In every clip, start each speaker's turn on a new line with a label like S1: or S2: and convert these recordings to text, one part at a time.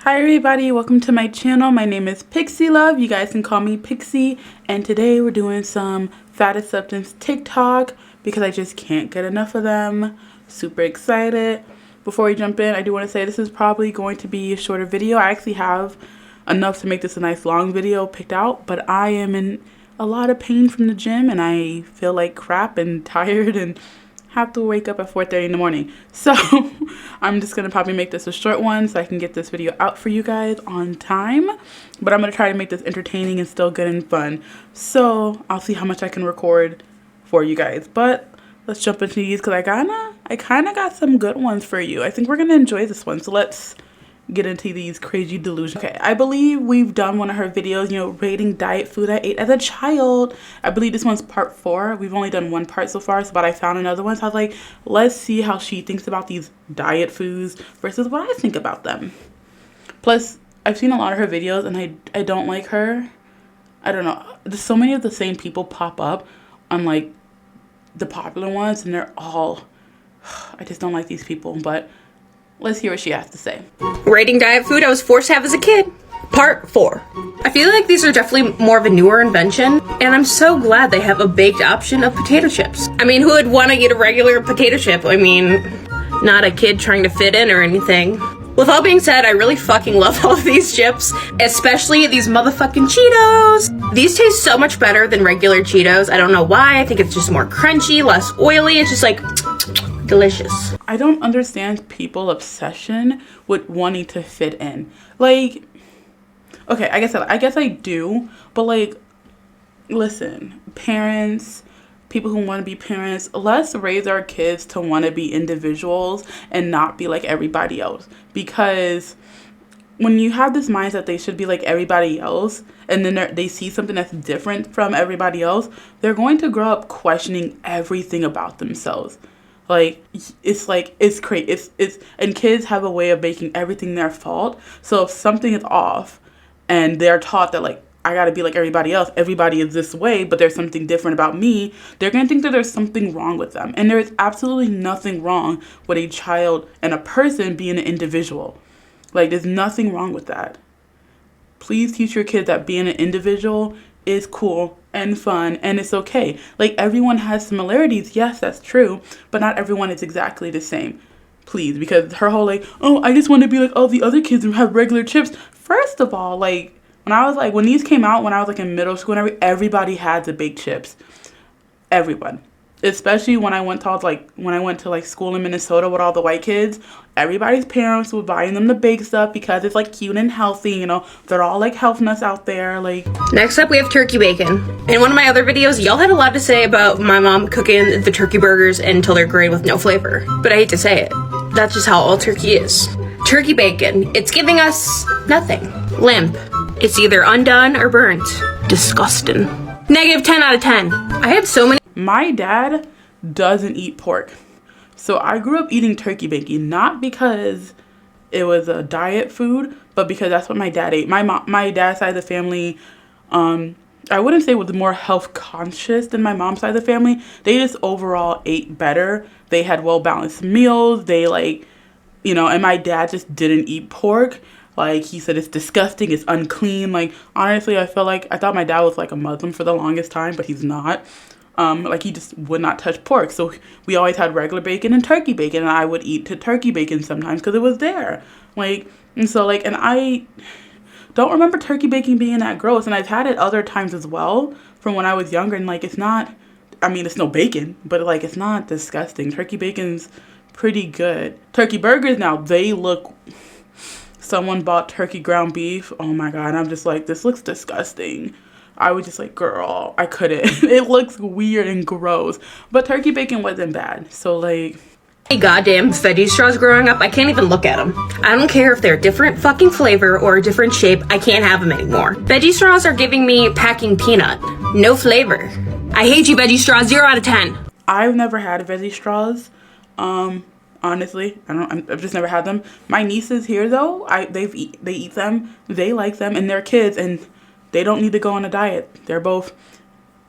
S1: Hi everybody, welcome to my channel. My name is Pixie Love. You guys can call me Pixie. And today we're doing some fat acceptance TikTok because I just can't get enough of them. Super excited. Before we jump in, I do want to say this is probably going to be a shorter video. I actually have enough to make this a nice long video picked out, but I am in a lot of pain from the gym and I feel like crap and tired and have to wake up at 4:30 in the morning. So I'm just gonna probably make this a short one so I can get this video out for you guys on time, but I'm gonna try to make this entertaining and still good and fun. So I'll see how much I can record for you guys, but let's jump into these because I kind of got some good ones for you. I think we're gonna enjoy this one, so let's get into these crazy delusions. Okay, I believe we've done one of her videos, you know, rating diet food I ate as a child. I believe this one's part 4. We've only done one part so far, but I found another one, so I was like, let's see how she thinks about these diet foods versus what I think about them. Plus, I've seen a lot of her videos and I don't like her. I don't know, there's so many of the same people pop up on like the popular ones and they're all, I just don't like these people, but let's hear what she has to say.
S2: Rating diet food I was forced to have as a kid. Part 4. I feel like these are definitely more of a newer invention, and I'm so glad they have a baked option of potato chips. I mean, who would want to eat a regular potato chip? I mean, not a kid trying to fit in or anything. With all being said, I really fucking love all of these chips, especially these motherfucking Cheetos. These taste so much better than regular Cheetos. I don't know why. I think it's just more crunchy, less oily. It's just like delicious.
S1: I don't understand people's obsession with wanting to fit in. Like, okay, I guess I do, but like, listen, parents, people who want to be parents, let's raise our kids to want to be individuals and not be like everybody else. Because when you have this mindset they should be like everybody else, and then they see something that's different from everybody else, they're going to grow up questioning everything about themselves. Like, it's crazy. And kids have a way of making everything their fault. So if something is off and they're taught that like, I gotta be like everybody else, everybody is this way, but there's something different about me, they're gonna think that there's something wrong with them. And there is absolutely nothing wrong with a child and a person being an individual. Like, there's nothing wrong with that. Please teach your kids that being an individual is cool and fun and it's okay. Like, everyone has similarities, yes, that's true, but not everyone is exactly the same. Please, because her whole like, oh, I just want to be like all the other kids and have regular chips. First of all, like, when these came out when I was like in middle school and everybody had the baked chips. Everyone. Especially when I went to school in Minnesota with all the white kids, everybody's parents were buying them the baked stuff because it's like cute and healthy, you know. They're all like health nuts out there. Like,
S2: next up we have turkey bacon. In one of my other videos, y'all had a lot to say about my mom cooking the turkey burgers until they're gray with no flavor. But I hate to say it, that's just how all turkey is. Turkey bacon, it's giving us nothing. Limp. It's either undone or burnt. Disgusting. Negative 10 out of 10. I had so many.
S1: My dad doesn't eat pork. So I grew up eating turkey bacon, not because it was a diet food, but because that's what my dad ate. My dad's side of the family, I wouldn't say was more health conscious than my mom's side of the family. They just overall ate better. They had well-balanced meals. They like, you know, and my dad just didn't eat pork. Like, he said it's disgusting, it's unclean. Like, honestly, I thought my dad was like a Muslim for the longest time, but he's not. Like, he just would not touch pork. So we always had regular bacon and turkey bacon, and I would eat turkey bacon sometimes because it was there. Like, and so like, and I don't remember turkey bacon being that gross. And I've had it other times as well from when I was younger, and like, it's not, I mean, it's no bacon, but like, it's not disgusting. Turkey bacon's pretty good. Turkey burgers now, they look, someone bought turkey ground beef. Oh my God, I'm just like, this looks disgusting. I was just like, girl, I couldn't. It looks weird and gross. But turkey bacon wasn't bad. So like,
S2: goddamn veggie straws growing up, I can't even look at them. I don't care if they're a different fucking flavor or a different shape, I can't have them anymore. Veggie straws are giving me packing peanut. No flavor. I hate you, veggie straws. 0 out of 10.
S1: I've never had veggie straws. Honestly, I've just never had them. My nieces here though, they eat them, they like them, and they're kids, and they don't need to go on a diet. They're both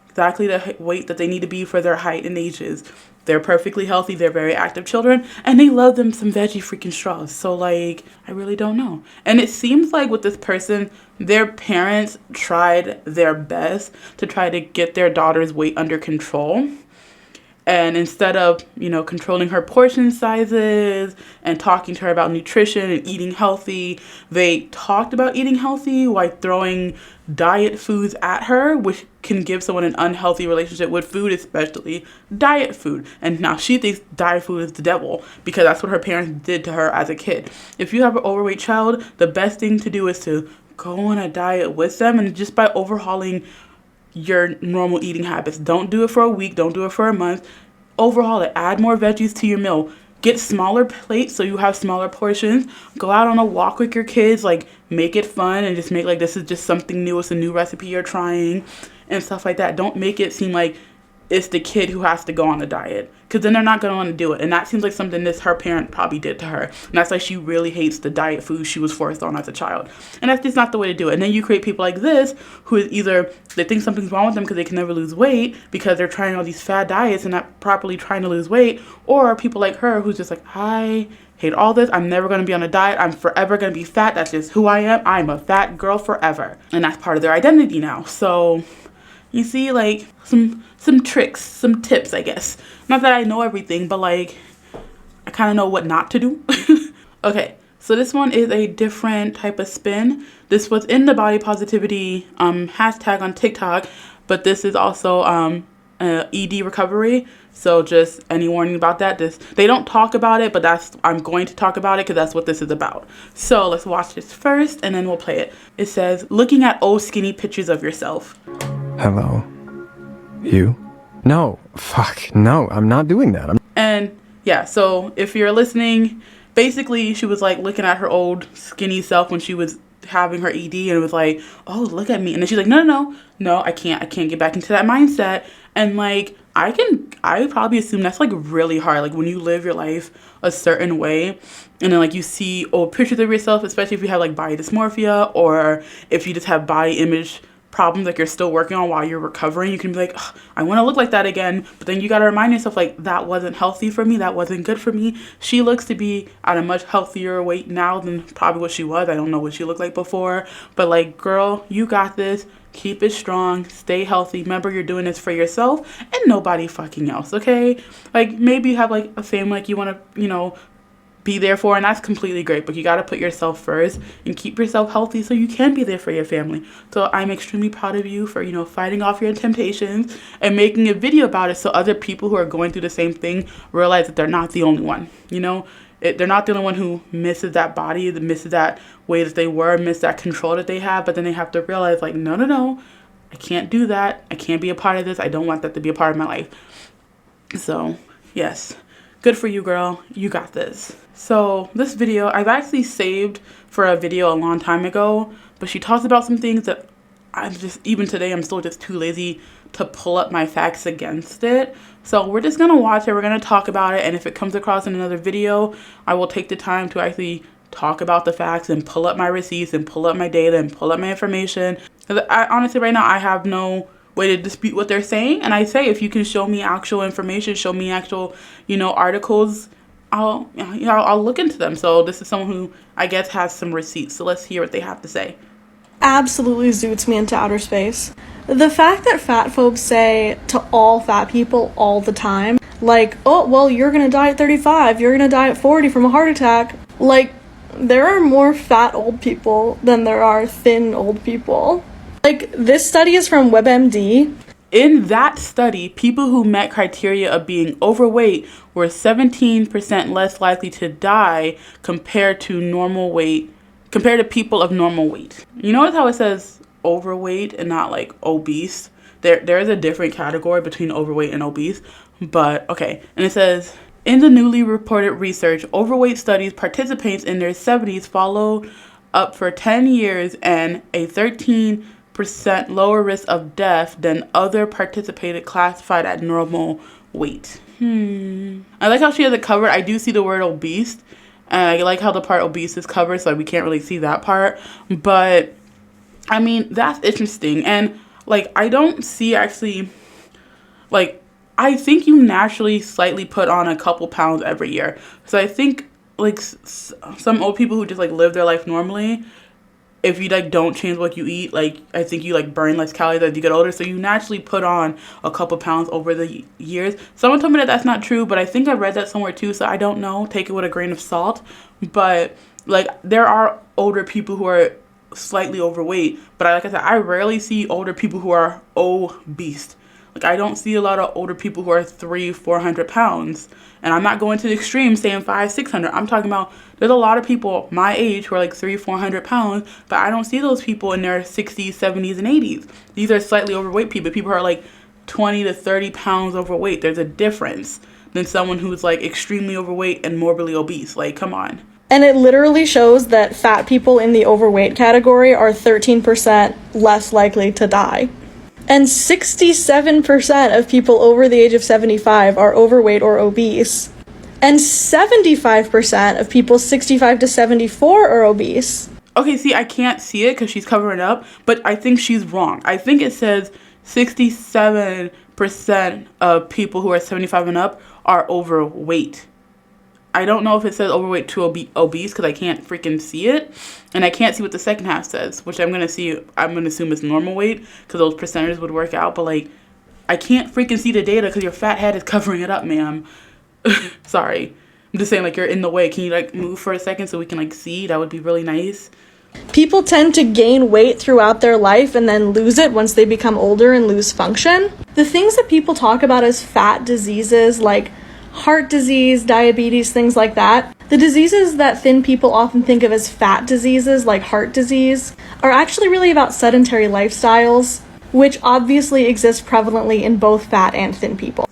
S1: exactly the weight that they need to be for their height and ages. They're perfectly healthy. They're very active children. And they love them some veggie freaking straws. So, like, I really don't know. And it seems like with this person, their parents tried their best to try to get their daughter's weight under control. And instead of, controlling her portion sizes and talking to her about nutrition and eating healthy, they talked about eating healthy while throwing diet foods at her, which can give someone an unhealthy relationship with food, especially diet food. And now she thinks diet food is the devil because that's what her parents did to her as a kid. If you have an overweight child, the best thing to do is to go on a diet with them, and just by overhauling your normal eating habits. Don't do it for a week. Don't do it for a month. Overhaul it. Add more veggies to your meal. Get smaller plates so you have smaller portions. Go out on a walk with your kids. Like, make it fun and just make like this is just something new. It's a new recipe you're trying and stuff like that. Don't make it seem like it's the kid who has to go on the diet, because then they're not going to want to do it. And that seems like something her parent probably did to her. And that's like she really hates the diet food she was forced on as a child. And that's just not the way to do it. And then you create people like this who is either they think something's wrong with them because they can never lose weight because they're trying all these fad diets and not properly trying to lose weight, or people like her who's just like, I hate all this. I'm never going to be on a diet. I'm forever going to be fat. That's just who I am. I'm a fat girl forever. And that's part of their identity now. So you see, like, some tricks, some tips, I guess. Not that I know everything, but, like, I kind of know what not to do. Okay, so this one is a different type of spin. This was in the body positivity hashtag on TikTok, but this is also ED recovery. So just any warning about that. They don't talk about it, but I'm going to talk about it because that's what this is about. So let's watch this first, and then we'll play it. It says, looking at old skinny pictures of yourself.
S3: Hello? You? No. Fuck. No, I'm not doing that.
S1: And yeah, so if you're listening, basically she was like looking at her old skinny self when she was having her ED, and it was like, oh, look at me. And then she's like, no, I can't get back into that mindset. And like, I probably assume that's like really hard. Like when you live your life a certain way and then like you see old pictures of yourself, especially if you have like body dysmorphia or if you just have body image problems like you're still working on while you're recovering, you can be like, I want to look like that again. But then you got to remind yourself, like, that wasn't healthy for me. That wasn't good for me. She looks to be at a much healthier weight now than probably what she was. I don't know what she looked like before. But like, girl, you got this. Keep it strong. Stay healthy. Remember, you're doing this for yourself and nobody fucking else, okay? Like, maybe you have like a family like you want to, be there for, and that's completely great, but you got to put yourself first and keep yourself healthy so you can be there for your family. So I'm extremely proud of you for fighting off your temptations and making a video about it so other people who are going through the same thing realize that they're not the only one. They're not the only one who misses that body, that misses that way that they were, miss that control that they have, but then they have to realize, like, no, I can't do that. I can't be a part of this. I don't want that to be a part of my life. So yes, good for you, girl. You got this. So this video I've actually saved for a video a long time ago, but she talks about some things that even today I'm still just too lazy to pull up my facts against it. So we're just gonna watch it, we're gonna talk about it, and if it comes across in another video, I will take the time to actually talk about the facts and pull up my receipts and pull up my data and pull up my information. Honestly, right now I have no way to dispute what they're saying, and I say, if you can show me actual information, show me actual articles, I'll look into them. So this is someone who I guess has some receipts, so let's hear what they have to say.
S4: Absolutely zoots me into outer space. The fact that fat phobes say to all fat people all the time, like, oh, well, you're gonna die at 35, you're gonna die at 40 from a heart attack. Like, there are more fat old people than there are thin old people. Like, this study is from WebMD.
S1: In that study, people who met criteria of being overweight were 17% less likely to die compared to people of normal weight. You notice how it says overweight and not like obese? There is a different category between overweight and obese, but okay. And it says, in the newly reported research, overweight studies participants in their 70s followed up for 10 years and a 13% lower risk of death than other participated classified at normal weight. I like how she has it covered. I do see the word obese, and I like how the part obese is covered, so we can't really see that part. But I mean, that's interesting. And like, I don't see actually, like, I think you naturally slightly put on a couple pounds every year. So I think like some old people who just like live their life normally, if you like don't change what you eat, like I think you like burn less calories as you get older. So you naturally put on a couple pounds over the years. Someone told me that that's not true, but I think I read that somewhere too. So I don't know. Take it with a grain of salt. But like there are older people who are slightly overweight, but like I said, I rarely see older people who are obese. Like I don't see a lot of older people who are 300-400 pounds. And I'm not going to the extreme saying 500-600. I'm talking about there's a lot of people my age who are like 300-400 pounds, but I don't see those people in their 60s, 70s, and 80s. These are slightly overweight people. People who are like 20 to 30 pounds overweight. There's a difference than someone who's like extremely overweight and morbidly obese. Like, come on.
S4: And it literally shows that fat people in the overweight category are 13% less likely to die. And 67% of people over the age of 75 are overweight or obese. And 75% of people 65 to 74 are obese.
S1: Okay, see, I can't see it because she's covering up, but I think she's wrong. I think it says 67% of people who are 75 and up are overweight. I don't know if it says overweight to obese because I can't freaking see it. And I can't see what the second half says, which I'm going to assume is normal weight because those percentages would work out. But like, I can't freaking see the data because your fat head is covering it up, ma'am. Sorry. I'm just saying, like, you're in the way. Can you like move for a second so we can like see? That would be really nice.
S4: People tend to gain weight throughout their life and then lose it once they become older and lose function. The things that people talk about as fat diseases, like heart disease, diabetes, things like that. The diseases that thin people often think of as fat diseases, like heart disease, are actually really about sedentary lifestyles, which obviously exist prevalently in both fat and thin people.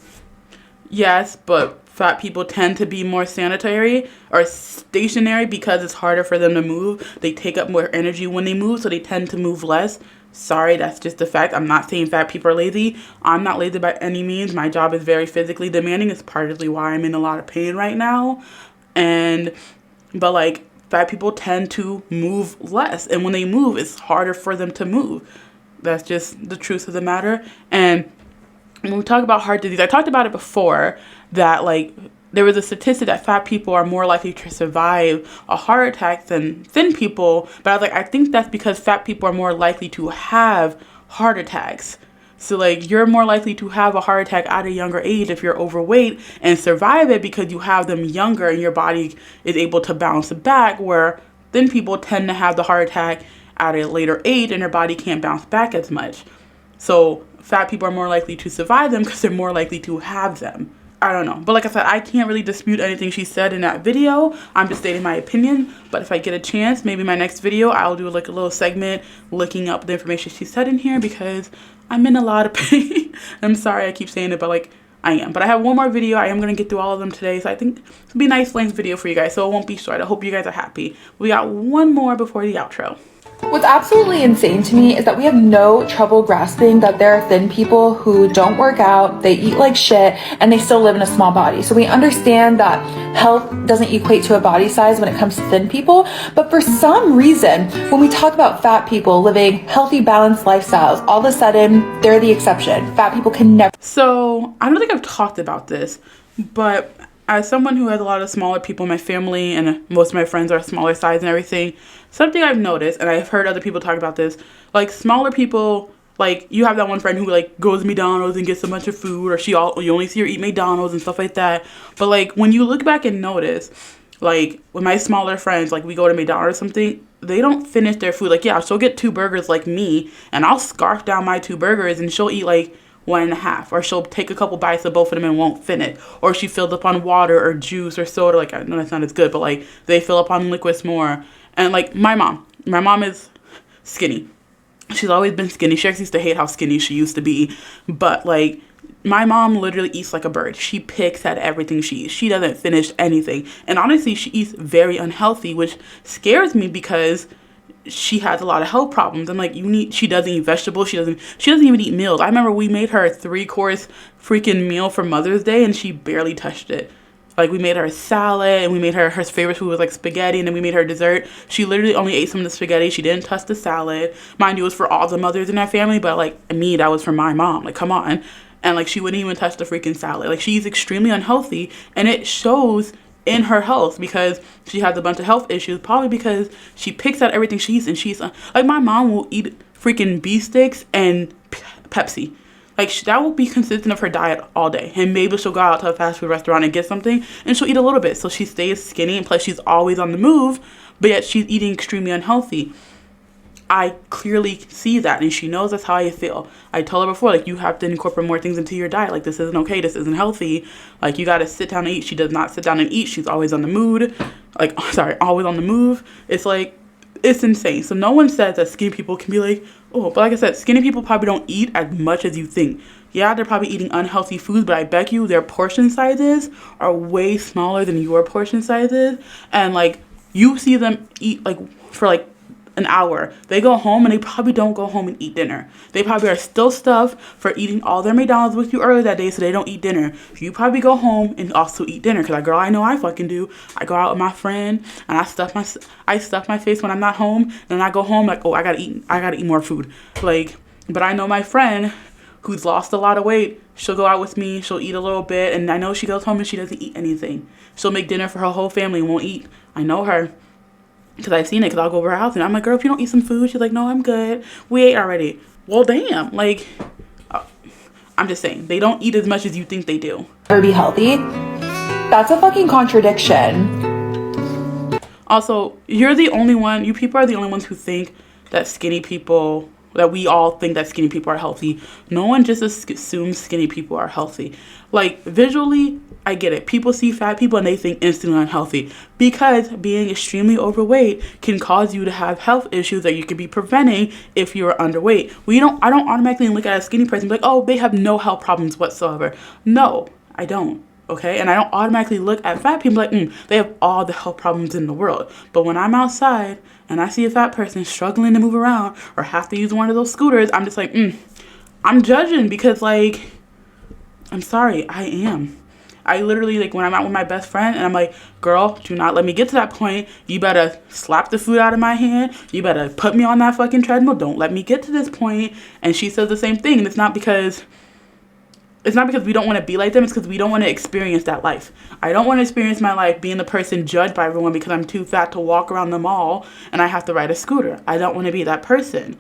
S1: Yes, but fat people tend to be more sanitary or stationary because it's harder for them to move. They take up more energy when they move, so they tend to move less. Sorry, that's just a fact. I'm not saying fat people are lazy. I'm not lazy by any means. My job is very physically demanding. It's partly why I'm in a lot of pain right now. But like, fat people tend to move less. And when they move, it's harder for them to move. That's just the truth of the matter. And when we talk about heart disease, I talked about it before, that like there was a statistic that fat people are more likely to survive a heart attack than thin people. But I was like, I think that's because fat people are more likely to have heart attacks. So like, you're more likely to have a heart attack at a younger age if you're overweight and survive it because you have them younger and your body is able to bounce back, where thin people tend to have the heart attack at a later age and their body can't bounce back as much. So fat people are more likely to survive them because they're more likely to have them. I don't know. But like I said, I can't really dispute anything she said in that video. I'm just stating my opinion. But if I get a chance, maybe my next video, I'll do like a little segment looking up the information she said in here because I'm in a lot of pain. I'm sorry I keep saying it, but like I am. But I have one more video. I am going to get through all of them today. So I think it'll be a nice length video for you guys. So it won't be short. I hope you guys are happy. We got one more before the outro.
S5: What's absolutely insane to me is that we have no trouble grasping that there are thin people who don't work out, they eat like shit, and they still live in a small body. So we understand that health doesn't equate to a body size when it comes to thin people, but for some reason, when we talk about fat people living healthy, balanced lifestyles, all of a sudden, they're the exception. Fat people can never.
S1: So I don't think I've talked about this, but as someone who has a lot of smaller people in my family and most of my friends are smaller size and everything, something I've noticed, and I've heard other people talk about this, like smaller people, like you have that one friend who like goes to McDonald's and gets a bunch of food, or you only see her eat McDonald's and stuff like that. But like when you look back and notice, like with my smaller friends, like we go to McDonald's or something, they don't finish their food. Like, yeah, she'll get 2 burgers like me, and I'll scarf down my 2 burgers, and she'll eat like 1.5, or she'll take a couple bites of both of them and won't finish, or she filled up on water or juice or soda. Like, I know that's not as good, but like they fill up on liquids more. And like my mom is skinny. She's always been skinny. She actually used to hate how skinny she used to be, but like my mom literally eats like a bird. She picks at everything she eats. She doesn't finish anything, and honestly she eats very unhealthy, which scares me because she has a lot of health problems. I'm like, she doesn't eat vegetables. She doesn't even eat meals. I remember we made her a 3-course freaking meal for Mother's Day and she barely touched it. Like, we made her a salad and we made her favorite food was like spaghetti, and then we made her dessert. She literally only ate some of the spaghetti. She didn't touch the salad. Mind you, it was for all the mothers in our family, but like me, that was for my mom. Like, come on. and like she wouldn't even touch the freaking salad. Like she's extremely unhealthy, and it shows in her health because she has a bunch of health issues, probably because she picks out everything she eats, and she's like, my mom will eat freaking beef sticks and Pepsi. Like that will be consistent of her diet all day, and maybe she'll go out to a fast food restaurant and get something, and she'll eat a little bit, so she stays skinny, and plus she's always on the move, but yet she's eating extremely unhealthy. I clearly see that, and she knows that's how I feel. I told her before, like, you have to incorporate more things into your diet. Like, this isn't okay. This isn't healthy. Like, you got to sit down and eat. She does not sit down and eat. She's always on the mood. Like, sorry, always on the move. It's like, it's insane. So no one says that skinny people can be like, oh, but like I said, skinny people probably don't eat as much as you think. Yeah, they're probably eating unhealthy foods, but I bet you their portion sizes are way smaller than your portion sizes. And, like, you see them eat, like, for, like, an hour. They go home and they probably don't go home and eat dinner. They probably are still stuffed for eating all their McDonald's with you earlier that day, so they don't eat dinner. You probably go home and also eat dinner, because like, girl, I know I fucking do. I go out with my friend and I stuff my face when I'm not home, and then I go home like, oh, I gotta eat more food. Like, but I know my friend who's lost a lot of weight, she'll go out with me, she'll eat a little bit, and I know she goes home and she doesn't eat anything. She'll make dinner for her whole family and won't eat. I know her. Because I've seen it, because I'll go over her house and I'm like, girl, if you don't eat some food, she's like, no, I'm good. We ate already. Well, damn. Like, I'm just saying, they don't eat as much as you think they do.
S5: Or be healthy. That's a fucking contradiction.
S1: Also, you people are the only ones who think that we all think that skinny people are healthy. No one just assumes skinny people are healthy. Like, visually, I get it. People see fat people and they think instantly unhealthy, because being extremely overweight can cause you to have health issues that you could be preventing if you're underweight. I don't automatically look at a skinny person and be like, oh, they have no health problems whatsoever. No, I don't. Okay, and I don't automatically look at fat people like, they have all the health problems in the world. But when I'm outside and I see a fat person struggling to move around or have to use one of those scooters, I'm just like, I'm judging, because, like, I'm sorry, I am. I literally, like, when I'm out with my best friend and I'm like, girl, do not let me get to that point. You better slap the food out of my hand. You better put me on that fucking treadmill. Don't let me get to this point. And she says the same thing. And it's not because we don't want to be like them. It's because we don't want to experience that life. I don't want to experience my life being the person judged by everyone because I'm too fat to walk around the mall and I have to ride a scooter. I don't want to be that person,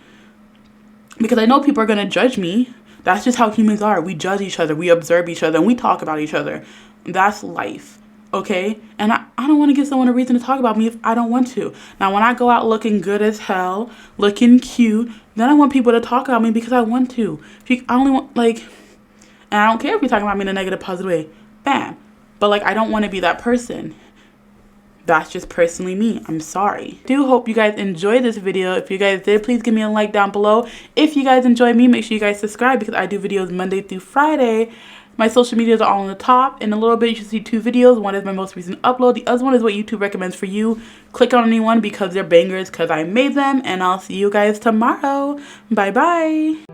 S1: because I know people are going to judge me. That's just how humans are. We judge each other. We observe each other. And we talk about each other. That's life. Okay? And I don't want to give someone a reason to talk about me if I don't want to. Now, when I go out looking good as hell, looking cute, then I want people to talk about me because I want to. I only want, like... And I don't care if you're talking about me in a negative, positive way. Bam. But, like, I don't want to be that person. That's just personally me. I'm sorry. I do hope you guys enjoyed this video. If you guys did, please give me a like down below. If you guys enjoy me, make sure you guys subscribe, because I do videos Monday through Friday. My social medias are all on the top. In a little bit, you should see 2 videos. One is my most recent upload. The other one is what YouTube recommends for you. Click on any one because they're bangers, because I made them. And I'll see you guys tomorrow. Bye-bye.